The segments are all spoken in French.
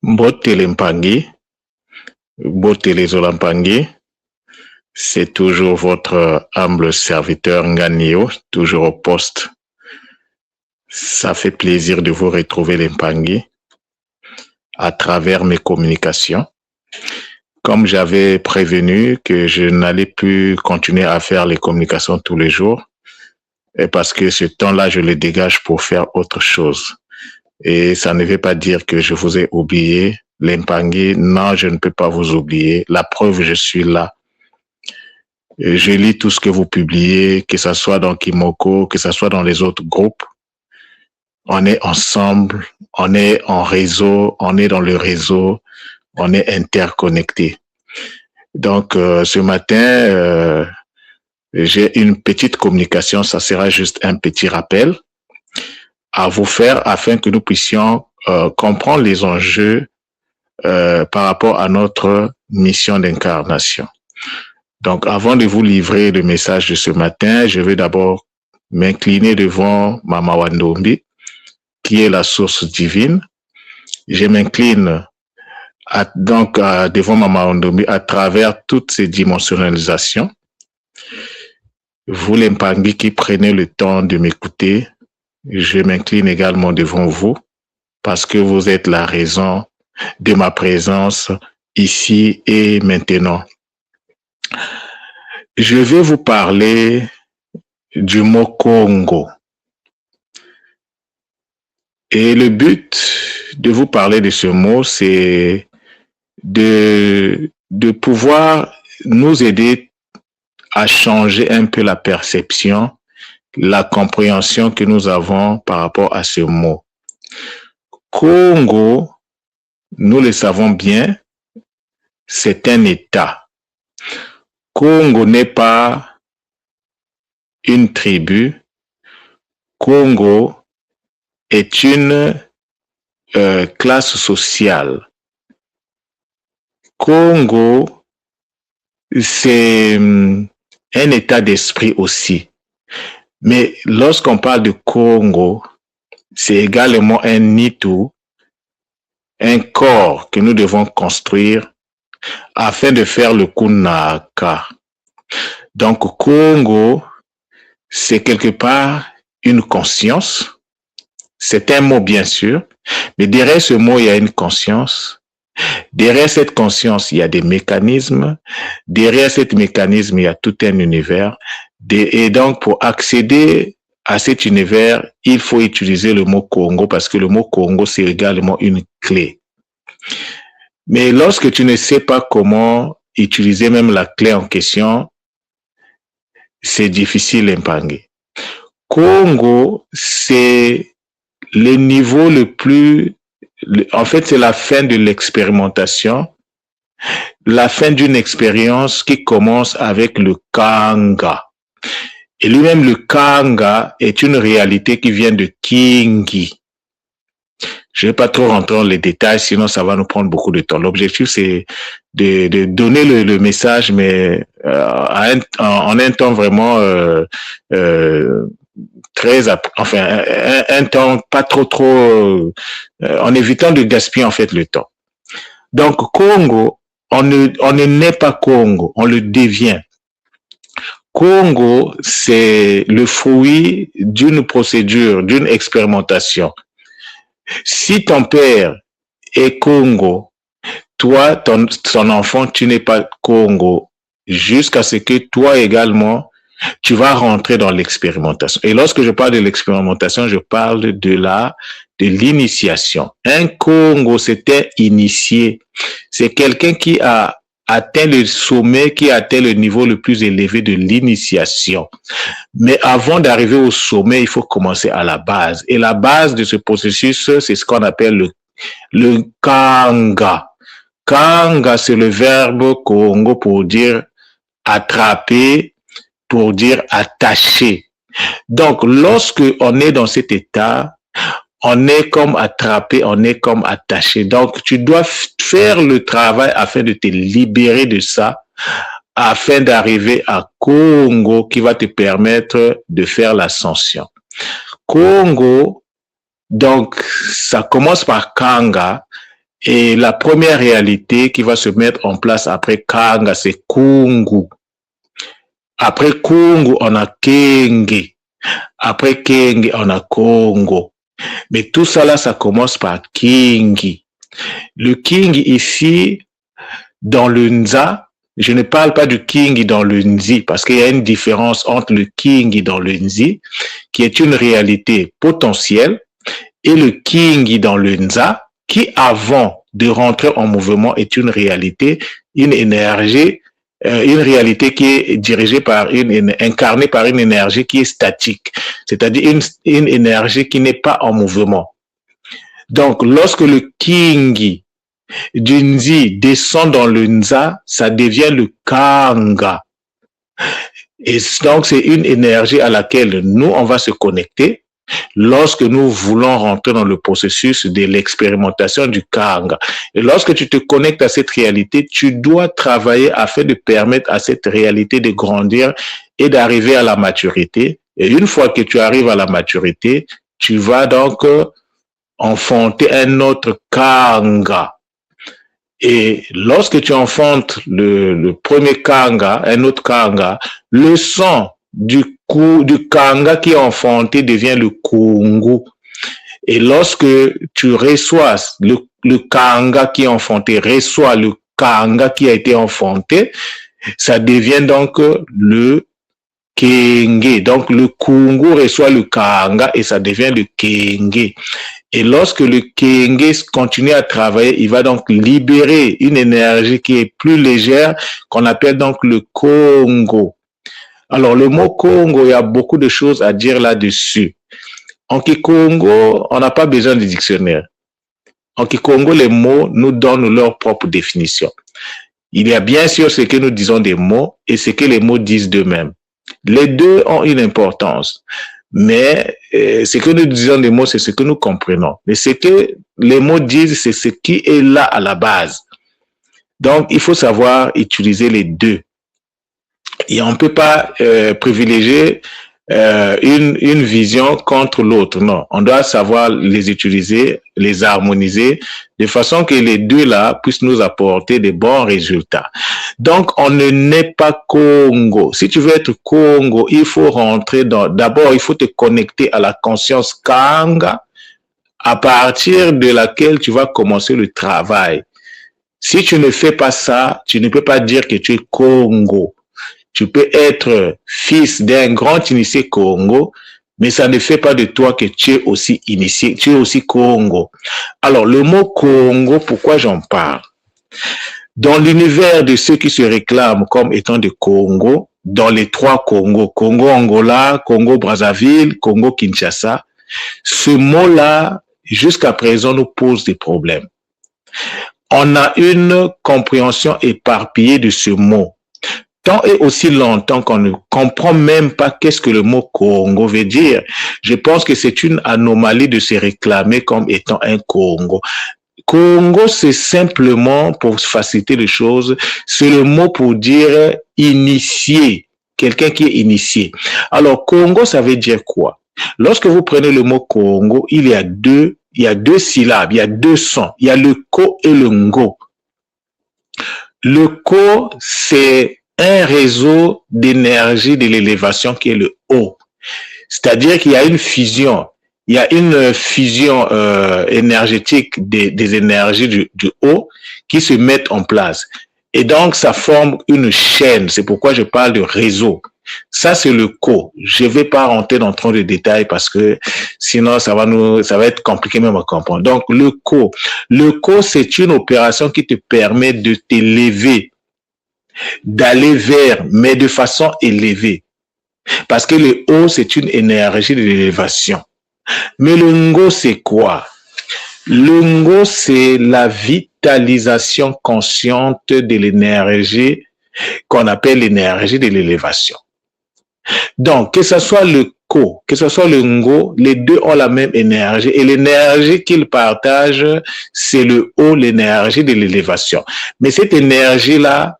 Mbotele Mpangi, Botele Zolampangi, c'est toujours votre humble serviteur Nganio, toujours au poste. Ça fait plaisir de vous retrouver les Mpangi à travers mes communications. Comme j'avais prévenu que je n'allais plus continuer à faire les communications tous les jours, et parce que ce temps-là, je le dégage pour faire autre chose. Et ça ne veut pas dire que je vous ai oublié. Les Mpangi, non, je ne peux pas vous oublier. La preuve, je suis là. Et je lis tout ce que vous publiez, que ce soit dans Kimoko, que ce soit dans les autres groupes. On est ensemble, on est en réseau, on est dans le réseau, on est interconnectés. Donc, ce matin, j'ai une petite communication, ça sera juste un petit rappel à vous faire afin que nous puissions comprendre les enjeux par rapport à notre mission d'incarnation. Donc, avant de vous livrer le message de ce matin, je vais d'abord m'incliner devant Mama Wandombi, qui est la source divine. Je m'incline devant Mama Wandombi à travers toutes ces dimensionnalisations. Vous, les Mpangi qui prenez le temps de m'écouter, je m'incline également devant vous parce que vous êtes la raison de ma présence ici et maintenant. Je vais vous parler du mot Congo. Et le but de vous parler de ce mot, c'est de pouvoir nous aider à changer un peu la perception, la compréhension que nous avons par rapport à ce mot. Congo, nous le savons bien, c'est un État. Congo n'est pas une tribu. Congo est une classe sociale. Congo, c'est un état d'esprit aussi. Mais lorsqu'on parle de Congo, c'est également un nitu, un corps que nous devons construire afin de faire le Kunaka. Donc, Congo, c'est quelque part une conscience. C'est un mot, bien sûr, mais derrière ce mot, il y a une conscience. Derrière cette conscience, il y a des mécanismes. Derrière cet mécanisme, il y a tout un univers. Et donc, pour accéder à cet univers, il faut utiliser le mot Congo parce que le mot Congo, c'est également une clé. Mais lorsque tu ne sais pas comment utiliser même la clé en question, c'est difficile d'impanguer. Congo, c'est le niveau le plus... En fait, c'est la fin de l'expérimentation, la fin d'une expérience qui commence avec le Kanga. Et lui-même, le Kanga est une réalité qui vient de Kingi. Je ne vais pas trop rentrer dans les détails, sinon ça va nous prendre beaucoup de temps. L'objectif, c'est de donner le message, mais en un temps vraiment très, enfin, un temps pas trop, en évitant de gaspiller en fait le temps. Donc, Congo, on ne naît pas Congo, on le devient. Congo, c'est le fruit d'une procédure, d'une expérimentation. Si ton père est Congo, toi, ton enfant, tu n'es pas Congo, jusqu'à ce que toi également, tu vas rentrer dans l'expérimentation. Et lorsque je parle de l'expérimentation, je parle de l'initiation. Un Congo, c'était initié. C'est quelqu'un qui a atteint le sommet, qui a atteint le niveau le plus élevé de l'initiation. Mais avant d'arriver au sommet, il faut commencer à la base. Et la base de ce processus, c'est ce qu'on appelle le Kanga. Kanga, c'est le verbe Congo pour dire attraper, pour dire attacher. Donc, lorsque on est dans cet état, on est comme attrapé, on est comme attaché. Donc, tu dois faire le travail afin de te libérer de ça, afin d'arriver à Congo qui va te permettre de faire l'ascension. Congo, donc, ça commence par Kanga Et la première réalité qui va se mettre en place après Kanga, c'est Kungu. Après Kungu, on a Kenge. Après Kenge, on a Congo. Mais tout ça là, ça commence par Kingi. Le King ici, dans le Nza, je ne parle pas du King dans le Nzi, parce qu'il y a une différence entre le King dans le Nzi, qui est une réalité potentielle, et le King dans le Nza, qui avant de rentrer en mouvement est une réalité, une énergie, une réalité qui est dirigée par incarnée par une énergie qui est statique, c'est-à-dire une énergie qui n'est pas en mouvement. Donc, lorsque le Kingi du Nzi descend dans le Nza, ça devient le Kanga. Et donc, c'est une énergie à laquelle nous, on va se connecter lorsque nous voulons rentrer dans le processus de l'expérimentation du Kanga. Et lorsque tu te connectes à cette réalité, tu dois travailler afin de permettre à cette réalité de grandir et d'arriver à la maturité. Et une fois que tu arrives à la maturité, tu vas donc enfanter un autre Kanga. Et lorsque tu enfantes le premier Kanga, un autre Kanga, le sang du Kanga qui est enfanté devient le Kungu. Et lorsque tu reçois le Kanga qui est enfanté, reçoit le Kanga qui a été enfanté, ça devient donc le Kenge. Donc le Kungu reçoit le Kanga et ça devient le Kenge. Et lorsque le Kenge continue à travailler, il va donc libérer une énergie qui est plus légère, qu'on appelle donc le Congo. Alors, le mot Congo, il y a beaucoup de choses à dire là-dessus. En Kikongo, on n'a pas besoin de dictionnaire. En Kikongo, les mots nous donnent leur propre définition. Il y a bien sûr ce que nous disons des mots et ce que les mots disent d'eux-mêmes. Les deux ont une importance. Mais ce que nous disons des mots, c'est ce que nous comprenons. Mais ce que les mots disent, c'est ce qui est là à la base. Donc, il faut savoir utiliser les deux. Et on ne peut pas privilégier une vision contre l'autre. Non, on doit savoir les utiliser, les harmoniser, de façon que les deux là puissent nous apporter de bons résultats. Donc, on ne naît pas Congo. Si tu veux être Congo, il faut rentrer d'abord, il faut te connecter à la conscience Kanga, à partir de laquelle tu vas commencer le travail. Si tu ne fais pas ça, tu ne peux pas dire que tu es Congo. Tu peux être fils d'un grand initié Congo, mais ça ne fait pas de toi que tu es aussi initié, tu es aussi Congo. Alors, le mot Congo, pourquoi j'en parle? Dans l'univers de ceux qui se réclament comme étant des Congo, dans les trois Congos, Congo-Angola, Congo-Brazzaville, Congo-Kinshasa, ce mot-là, jusqu'à présent, nous pose des problèmes. On a une compréhension éparpillée de ce mot. Tant et aussi longtemps qu'on ne comprend même pas qu'est-ce que le mot Congo veut dire. Je pense que c'est une anomalie de se réclamer comme étant un Congo. Congo, c'est simplement, pour faciliter les choses, c'est le mot pour dire initié, quelqu'un qui est initié. Alors, Congo, ça veut dire quoi? Lorsque vous prenez le mot Congo, il y a deux syllabes, il y a deux sons. Il y a le ko et le ngo. Le ko, c'est un réseau d'énergie de l'élévation qui est le haut. C'est-à-dire qu'il y a une fusion. Il y a une fusion énergétique des énergies du haut qui se mettent en place. Et donc, ça forme une chaîne. C'est pourquoi je parle de réseau. Ça, c'est le ko. Je vais pas rentrer dans trop de détails parce que sinon, ça va être compliqué même à comprendre. Donc, le ko. Le ko, c'est une opération qui te permet de t'élever, d'aller vers, mais de façon élevée. Parce que le haut, c'est une énergie de l'élévation. Mais le ngo, c'est quoi? Le ngo, c'est la vitalisation consciente de l'énergie qu'on appelle l'énergie de l'élévation. Donc, que ce soit le ko, que ce soit le ngo, les deux ont la même énergie et l'énergie qu'ils partagent, c'est le haut, l'énergie de l'élévation. Mais cette énergie-là,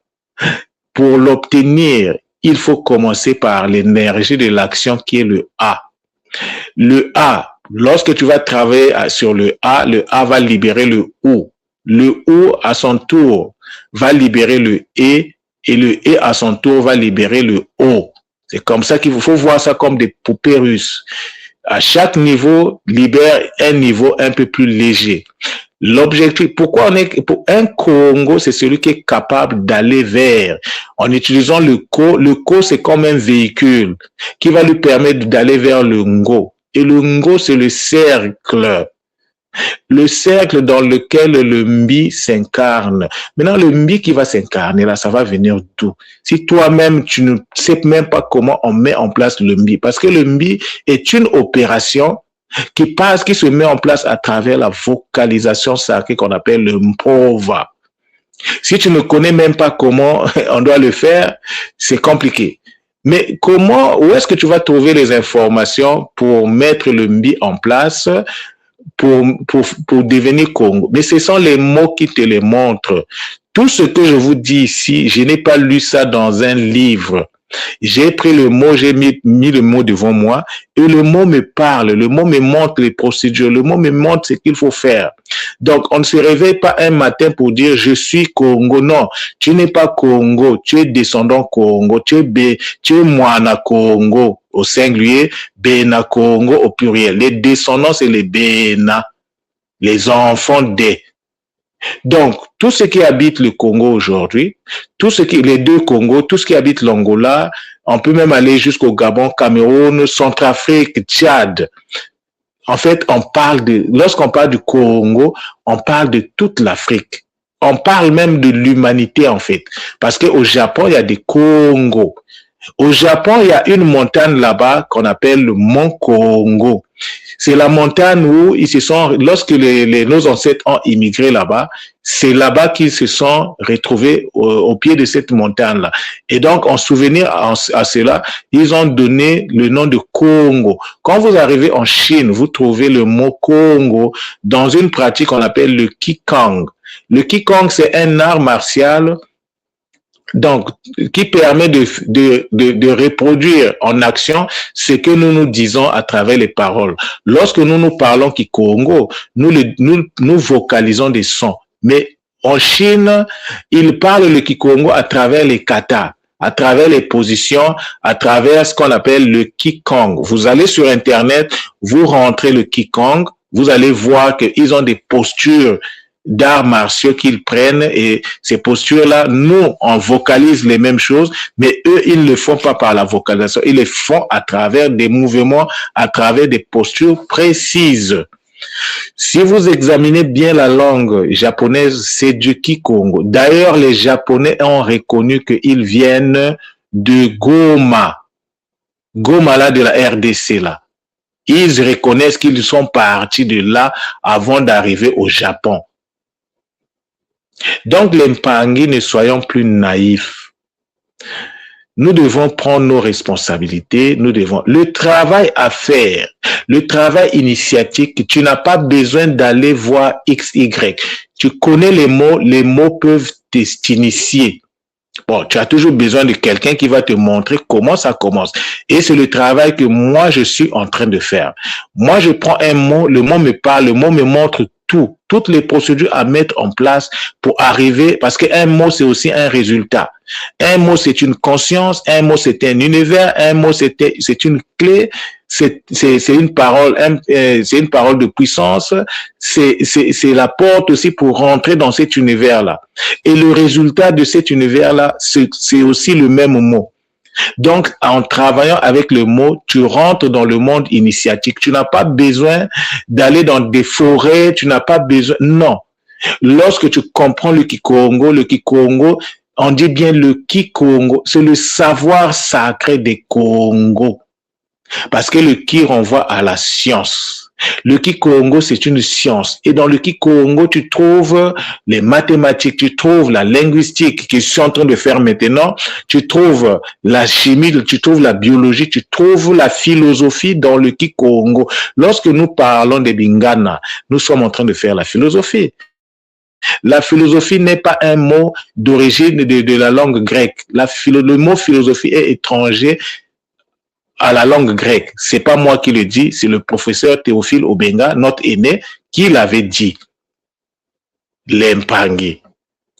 pour l'obtenir, il faut commencer par l'énergie de l'action qui est le A. Le A, lorsque tu vas travailler sur le A va libérer le OU. Le OU à son tour va libérer le E et le E à son tour va libérer le O. C'est comme ça qu'il faut voir ça comme des poupées russes. À chaque niveau, libère un niveau un peu plus léger. L'objectif, pourquoi on est, pour un Congo, c'est celui qui est capable d'aller vers, en utilisant le co, c'est comme un véhicule qui va lui permettre d'aller vers le Ngo. Et le Ngo, c'est le cercle dans lequel le Mbi s'incarne. Maintenant, le Mbi qui va s'incarner, là, ça va venir d'où? Si toi-même, tu ne sais même pas comment on met en place le Mbi, parce que le Mbi est une opération qui se met en place à travers la vocalisation sacrée qu'on appelle le Mpova. Si tu ne connais même pas comment on doit le faire, c'est compliqué. Mais où est-ce que tu vas trouver les informations pour mettre le Mbi en place pour devenir Congo? Mais ce sont les mots qui te les montrent. Tout ce que je vous dis ici, je n'ai pas lu ça dans un livre. J'ai pris le mot, j'ai mis le mot devant moi et le mot me parle, le mot me montre les procédures, le mot me montre ce qu'il faut faire. Donc, on ne se réveille pas un matin pour dire je suis Congo. Non, tu n'es pas Congo, tu es descendant Congo, tu es Moana Congo au singulier, Bena Congo au pluriel. Les descendants, c'est les Bena, les enfants des. Donc, tout ce qui habite le Congo aujourd'hui, les deux Congos, tout ce qui habite l'Angola, on peut même aller jusqu'au Gabon, Cameroun, Centrafrique, Tchad. En fait, lorsqu'on parle du Congo, on parle de toute l'Afrique. On parle même de l'humanité, en fait. Parce qu'au Japon, il y a des Congos. Au Japon, il y a une montagne là-bas qu'on appelle le Mont Congo. C'est la montagne où lorsque nos ancêtres ont immigré là-bas, c'est là-bas qu'ils se sont retrouvés au pied de cette montagne-là. Et donc, en souvenir à cela, ils ont donné le nom de Congo. Quand vous arrivez en Chine, vous trouvez le mot Congo dans une pratique qu'on appelle le Qigong. Le Qigong, c'est un art martial donc, qui permet de reproduire en action ce que nous disons à travers les paroles. Lorsque nous parlons Kikongo, nous vocalisons des sons. Mais en Chine, ils parlent le Kikongo à travers les katas, à travers les positions, à travers ce qu'on appelle le Qigong. Vous allez sur Internet, vous rentrez le Qigong, vous allez voir qu'ils ont des postures d'arts martiaux qu'ils prennent et ces postures-là, nous, on vocalise les mêmes choses, mais eux, ils ne le font pas par la vocalisation, ils le font à travers des mouvements, à travers des postures précises. Si vous examinez bien la langue japonaise, c'est du Kikongo. D'ailleurs, les Japonais ont reconnu qu'ils viennent de Goma. Goma, là, de la RDC, là. Ils reconnaissent qu'ils sont partis de là avant d'arriver au Japon. Donc, les Mpangi, ne soyons plus naïfs. Nous devons prendre nos responsabilités, le travail à faire, le travail initiatique, tu n'as pas besoin d'aller voir XY. Tu connais les mots peuvent t'initier. Bon, tu as toujours besoin de quelqu'un qui va te montrer comment ça commence. Et c'est le travail que moi, je suis en train de faire. Moi, je prends un mot, le mot me parle, le mot me montre toutes les procédures à mettre en place pour arriver, parce qu'un mot, c'est aussi un résultat. Un mot, c'est une conscience, un mot, c'est un univers, un mot, c'est une clé, c'est une parole, c'est une parole de puissance, c'est la porte aussi pour rentrer dans cet univers-là. Et le résultat de cet univers-là, c'est aussi le même mot. Donc, en travaillant avec le mot, tu rentres dans le monde initiatique. Tu n'as pas besoin d'aller dans des forêts, tu n'as pas besoin, non. Lorsque tu comprends le Kikongo, on dit bien le Kikongo, c'est le savoir sacré des Congos. Parce que le Ki renvoie à la science. Le Kikongo, c'est une science. Et dans le Kikongo, tu trouves les mathématiques, tu trouves la linguistique que je suis en train de faire maintenant, tu trouves la chimie, tu trouves la biologie, tu trouves la philosophie dans le Kikongo. Lorsque nous parlons des Bingana, nous sommes en train de faire la philosophie. La philosophie n'est pas un mot d'origine de la langue grecque. Le mot philosophie est étranger à la langue grecque. C'est pas moi qui le dis, c'est le professeur Théophile Obenga, notre aîné, qui l'avait dit. l'Empangi.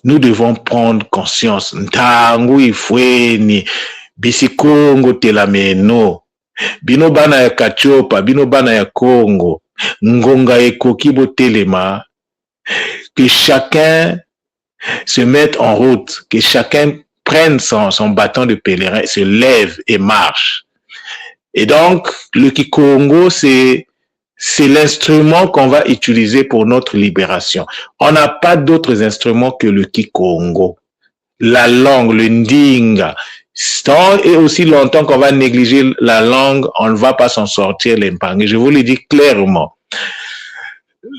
Nous devons prendre conscience. Ntangu ifweni, bisikongo telameno, bino bana ya Kachopa, bino bana ya Congo, ngonga ekokibo telema, que chacun se mette en route, que chacun prenne son bâton de pèlerin, se lève et marche. Et donc, le Kikongo, c'est l'instrument qu'on va utiliser pour notre libération. On n'a pas d'autres instruments que le Kikongo. La langue, le Ndinga. Tant et aussi longtemps qu'on va négliger la langue, on ne va pas s'en sortir, l'Empangi. Je vous le dis clairement.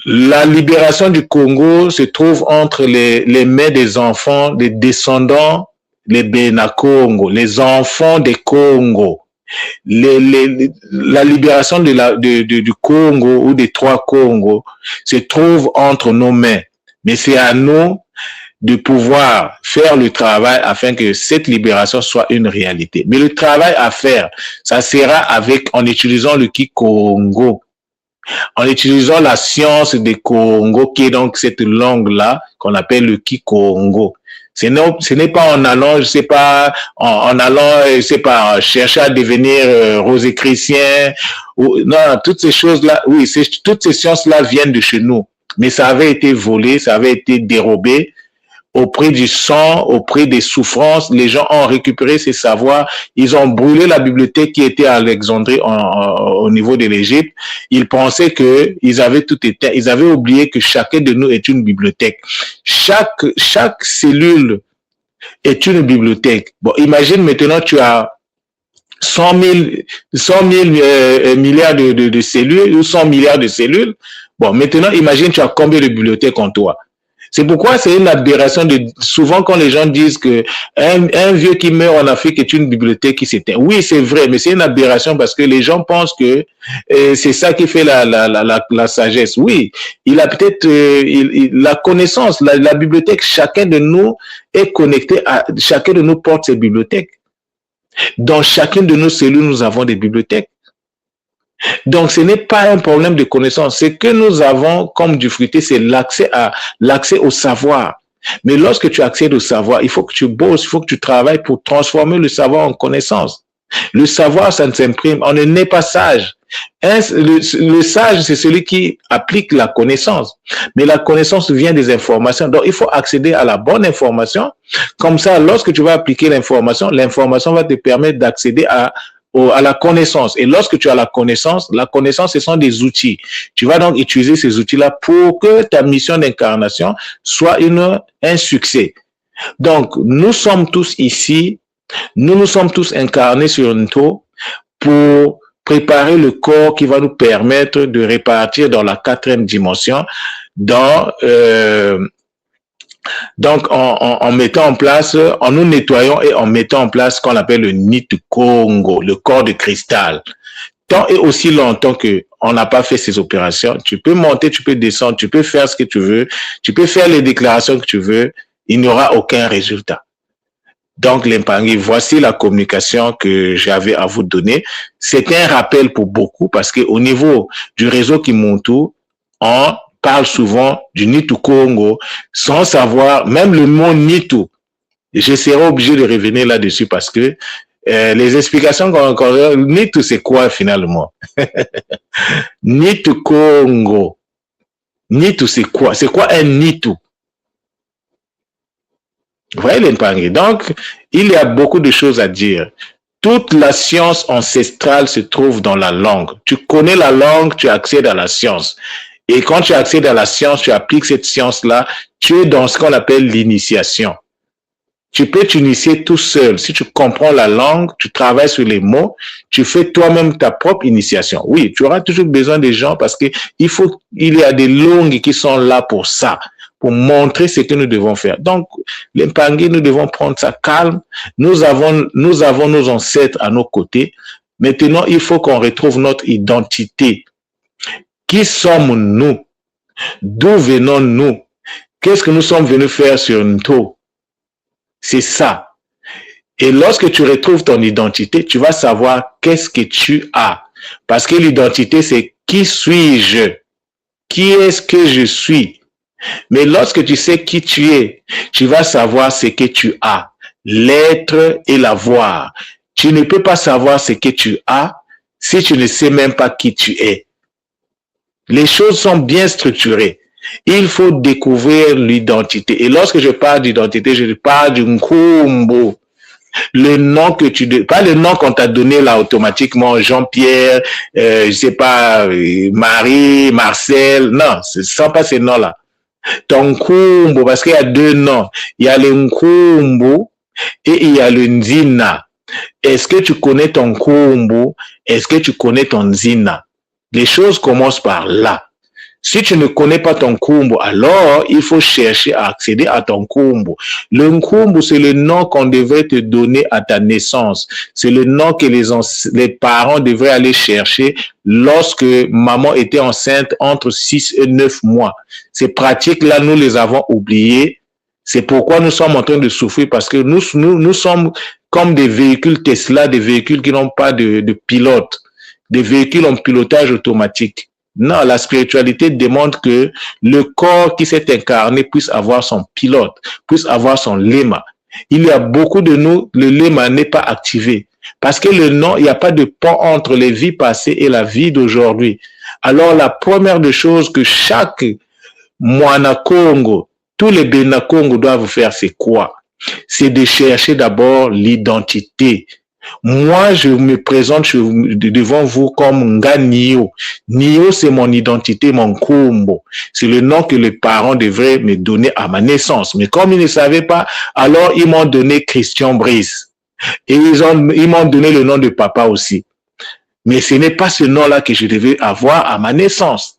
La libération du Congo se trouve entre les mains des enfants, des descendants, les Benakongo, les enfants des Congo. La libération du Congo ou des 3 Congos se trouve entre nos mains. Mais c'est à nous de pouvoir faire le travail afin que cette libération soit une réalité. Mais le travail à faire, ça sera en utilisant le Kikongo, en utilisant la science des Congo, qui est donc cette langue-là qu'on appelle le Kikongo. Ce n'est pas en allant, je sais pas, en allant, je sais pas, chercher à devenir rosicrucien, non, toutes ces choses-là, oui, toutes ces sciences-là viennent de chez nous. Mais ça avait été volé, ça avait été dérobé au prix du sang, au prix des souffrances. Les gens ont récupéré ces savoirs. Ils ont brûlé la bibliothèque qui était à Alexandrie au niveau de l'Égypte. Ils pensaient que ils avaient tout été. Ils avaient oublié que chacun de nous est une bibliothèque. Chaque cellule est une bibliothèque. Bon, imagine maintenant tu as 100 000 milliards de cellules ou 100 milliards de cellules. Bon, maintenant imagine tu as combien de bibliothèques en toi. C'est pourquoi c'est une aberration souvent quand les gens disent que un vieux qui meurt en Afrique est une bibliothèque qui s'éteint. Oui, c'est vrai, mais c'est une aberration parce que les gens pensent que c'est ça qui fait la sagesse. Oui, il a peut-être la connaissance, la bibliothèque, chacun de nous est connecté chacun de nous porte ses bibliothèques. Dans chacune de nos cellules, nous avons des bibliothèques. Donc, ce n'est pas un problème de connaissance. Ce que nous avons comme difficulté, c'est l'accès au savoir. Mais lorsque tu accèdes au savoir, il faut que tu bosses, il faut que tu travailles pour transformer le savoir en connaissance. Le savoir, ça ne s'imprime. On ne naît pas sage. Le sage, c'est celui qui applique la connaissance. Mais la connaissance vient des informations. Donc, il faut accéder à la bonne information. Comme ça, lorsque tu vas appliquer l'information va te permettre d'accéder à la connaissance. Et lorsque tu as la connaissance, ce sont des outils. Tu vas donc utiliser ces outils-là pour que ta mission d'incarnation soit un succès. Donc, nous sommes tous ici, nous sommes tous incarnés sur Nto pour préparer le corps qui va nous permettre de répartir dans la 4e dimension, donc, en mettant en place, en nous nettoyant et en mettant en place ce qu'on appelle le Nitu Congo, le corps de cristal. Tant et aussi longtemps que on n'a pas fait ces opérations, tu peux monter, tu peux descendre, tu peux faire ce que tu veux, tu peux faire les déclarations que tu veux, il n'y aura aucun résultat. Donc, l'Empangi, voici la communication que j'avais à vous donner. C'est un rappel pour beaucoup parce qu'au niveau du réseau Kimuntu, on parle souvent du Nitu Congo sans savoir, même le mot Nitu, je serai obligé de revenir là-dessus parce que les explications qu'on Nitu, c'est quoi finalement? Nitu Congo. Nitu, c'est quoi? C'est quoi un Nitu? Vous voyez l'Empangi? Donc, il y a beaucoup de choses à dire. Toute la science ancestrale se trouve dans la langue. Tu connais la langue, tu accèdes à la science. Et quand tu accèdes à la science, tu appliques cette science-là, tu es dans ce qu'on appelle l'initiation. Tu peux t'initier tout seul. Si tu comprends la langue, tu travailles sur les mots, tu fais toi-même ta propre initiation. Oui, tu auras toujours besoin des gens parce que il y a des langues qui sont là pour ça, pour montrer ce que nous devons faire. Donc, l'Empangi, nous devons prendre ça calme. Nous avons nos ancêtres à nos côtés. Maintenant, il faut qu'on retrouve notre identité. Qui sommes-nous? D'où venons-nous? Qu'est-ce que nous sommes venus faire sur Nto? C'est ça. Et lorsque tu retrouves ton identité, tu vas savoir qu'est-ce que tu as. Parce que l'identité, c'est qui suis-je? Qui est-ce que je suis? Mais lorsque tu sais qui tu es, tu vas savoir ce que tu as, l'être et l'avoir. Tu ne peux pas savoir ce que tu as si tu ne sais même pas qui tu es. Les choses sont bien structurées. Il faut découvrir l'identité. Et lorsque je parle d'identité, je parle du Nkumbu. Le nom que tu... Pas le nom qu'on t'a donné là automatiquement, Jean-Pierre, je sais pas, Marie, Marcel. Non, ce ne sont pas ces noms-là. Ton Nkumbu, parce qu'il y a deux noms. Il y a le Nkumbu et il y a le Nzina. Est-ce que tu connais ton Nkumbu? Est-ce que tu connais ton Nzina? Les choses commencent par là. Si tu ne connais pas ton Nkumbu, alors il faut chercher à accéder à ton Nkumbu. Le Nkumbu, c'est le nom qu'on devrait te donner à ta naissance. C'est le nom que les parents devraient aller chercher lorsque maman était enceinte entre 6 et 9 mois. Ces pratiques-là, nous les avons oubliées. C'est pourquoi nous sommes en train de souffrir, parce que nous sommes comme des véhicules Tesla, des véhicules qui n'ont pas de pilote, des véhicules en pilotage automatique. Non, la spiritualité demande que le corps qui s'est incarné puisse avoir son pilote, puisse avoir son léma. Il y a beaucoup de nous, le léma n'est pas activé. Parce que le nom, il n'y a pas de pont entre les vies passées et la vie d'aujourd'hui. Alors, la première des choses que chaque Moana Congo, tous les Bena Congo doivent faire, c'est quoi? C'est de chercher d'abord l'identité. Moi, je me présente devant vous comme Nga Nio. Nio, c'est mon identité, mon Nkumbu. C'est le nom que les parents devraient me donner à ma naissance. Mais comme ils ne savaient pas, alors ils m'ont donné Christian Brice. Et ils m'ont donné le nom de papa aussi. Mais ce n'est pas ce nom-là que je devais avoir à ma naissance.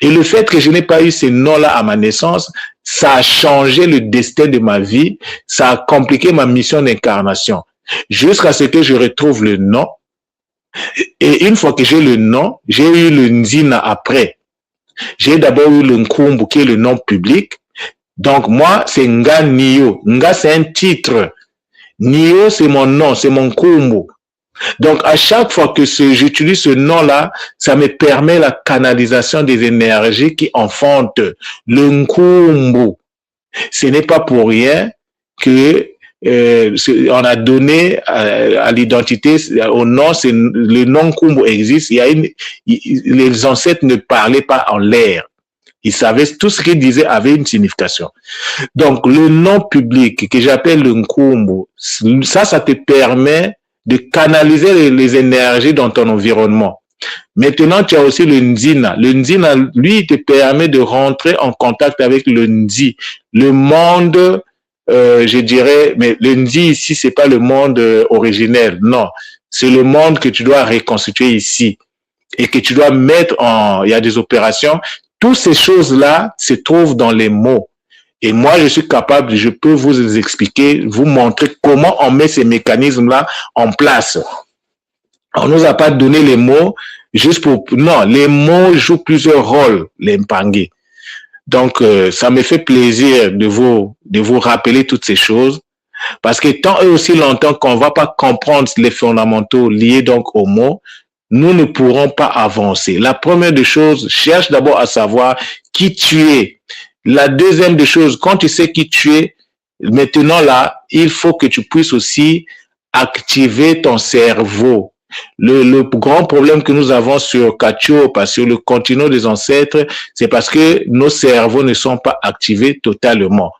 Et le fait que je n'ai pas eu ce nom-là à ma naissance, ça a changé le destin de ma vie, ça a compliqué ma mission d'incarnation. Jusqu'à ce que je retrouve le nom. Et une fois que j'ai le nom, j'ai eu le Nzina après. J'ai d'abord eu le Nkumbu qui est le nom public. Donc moi, c'est Nga Nio. Nga, c'est un titre. Nio, c'est mon nom, c'est mon Nkumbu. Donc à chaque fois que j'utilise ce nom-là, ça me permet la canalisation des énergies qui enfantent le Nkumbu. Ce n'est pas pour rien que on a donné à l'identité, au nom, le nom Nkumbu existe. Les ancêtres ne parlaient pas en l'air. Ils savaient, tout ce qu'ils disaient avait une signification. Donc, le nom public que j'appelle le Nkumbu, ça te permet de canaliser les énergies dans ton environnement. Maintenant, tu as aussi le Nzina. Le Nzina, lui, il te permet de rentrer en contact avec le Nzi, le monde, je dirais, mais le Nzi ici, c'est pas le monde originel, non. C'est le monde que tu dois reconstituer ici et que tu dois mettre il y a des opérations. Toutes ces choses-là se trouvent dans les mots. Et moi, je suis capable, je peux vous expliquer, vous montrer comment on met ces mécanismes-là en place. On nous a pas donné les mots juste pour... Non, les mots jouent plusieurs rôles, les Mpangé. Donc, ça me fait plaisir de vous rappeler toutes ces choses, parce que tant et aussi longtemps qu'on va pas comprendre les fondamentaux liés donc aux mots, nous ne pourrons pas avancer. La première des choses, cherche d'abord à savoir qui tu es. La deuxième des choses, quand tu sais qui tu es, maintenant là, il faut que tu puisses aussi activer ton cerveau. Le grand problème que nous avons sur Kachiopa, sur le continent des ancêtres, c'est parce que nos cerveaux ne sont pas activés totalement.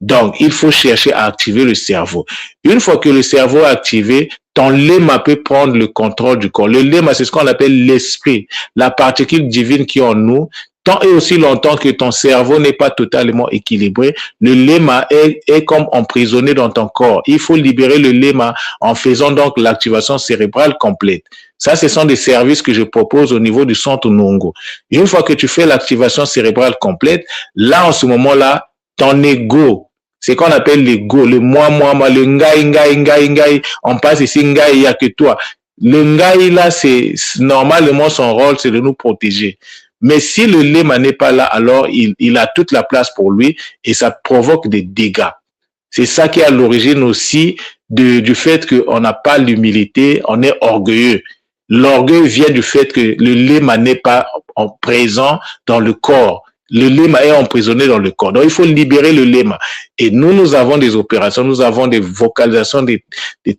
Donc, il faut chercher à activer le cerveau. Une fois que le cerveau est activé, ton léma peut prendre le contrôle du corps. Le léma, c'est ce qu'on appelle l'esprit, la particule divine qui est en nous. Tant et aussi longtemps que ton cerveau n'est pas totalement équilibré, le léma est comme emprisonné dans ton corps. Il faut libérer le léma en faisant donc l'activation cérébrale complète. Ça, ce sont des services que je propose au niveau du centre Nongo. Une fois que tu fais l'activation cérébrale complète, là, en ce moment-là, ton ego, c'est qu'on appelle l'ego, le moi, le ngai, on passe ici, ngai, il n'y a que toi. Le ngai, là, c'est normalement son rôle, c'est de nous protéger. Mais si le léma n'est pas là, alors il a toute la place pour lui et ça provoque des dégâts. C'est ça qui est à l'origine aussi du fait qu'on n'a pas l'humilité, on est orgueilleux. L'orgueil vient du fait que le léma n'est pas présent dans le corps. Le léma est emprisonné dans le corps. Donc, il faut libérer le léma. Et nous avons des opérations, nous avons des vocalisations, des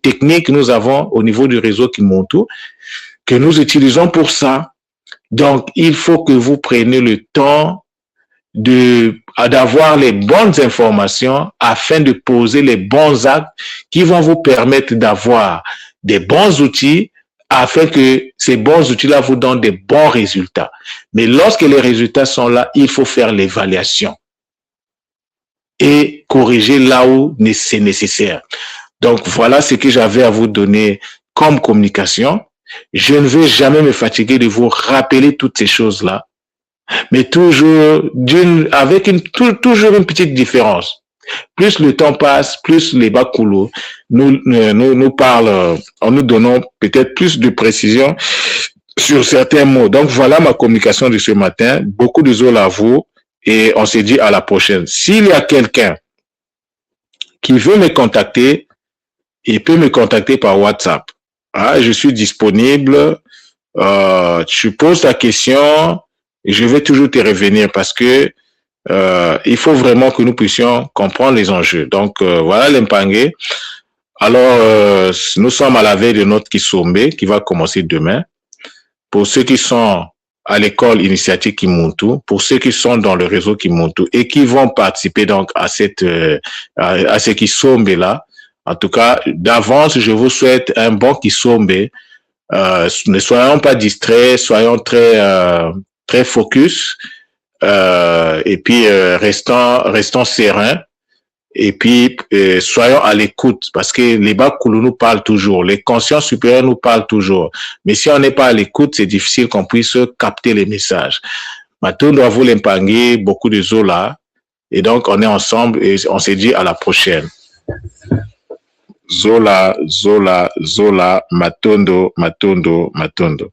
techniques, nous avons au niveau du réseau Kimuntu, que nous utilisons pour ça. Donc, il faut que vous preniez le temps d'avoir les bonnes informations afin de poser les bons actes qui vont vous permettre d'avoir des bons outils afin que ces bons outils-là vous donnent des bons résultats. Mais lorsque les résultats sont là, il faut faire l'évaluation et corriger là où c'est nécessaire. Donc, voilà ce que j'avais à vous donner comme communication. Je ne vais jamais me fatiguer de vous rappeler toutes ces choses-là, mais toujours avec toujours une petite différence. Plus le temps passe, plus les Bakulu nous parlent en nous donnant peut-être plus de précision sur certains mots. Donc voilà ma communication de ce matin. Beaucoup de zola à vous et on se dit à la prochaine. S'il y a quelqu'un qui veut me contacter, il peut me contacter par WhatsApp. Ah, je suis disponible. Tu poses ta question et je vais toujours te revenir parce que il faut vraiment que nous puissions comprendre les enjeux. Donc, voilà l'Empangé. Alors, nous sommes à la veille de notre Kisombe qui va commencer demain. Pour ceux qui sont à l'école initiative Kimuntu, pour ceux qui sont dans le réseau Kimuntu et qui vont participer donc à ce Kisombe-là, en tout cas, d'avance, je vous souhaite un bon Kisombe. Ne soyons pas distraits, soyons très focus. Et puis restons sereins et puis soyons à l'écoute parce que les Bakulu nous parlent toujours, les consciences supérieures nous parlent toujours, mais si on n'est pas à l'écoute, c'est difficile qu'on puisse capter les messages. Maintenant, nous avons l'Empangé, beaucoup de Zola et donc on est ensemble et on se dit à la prochaine. Zola, Zola, Zola, Matondo, Matondo, Matondo.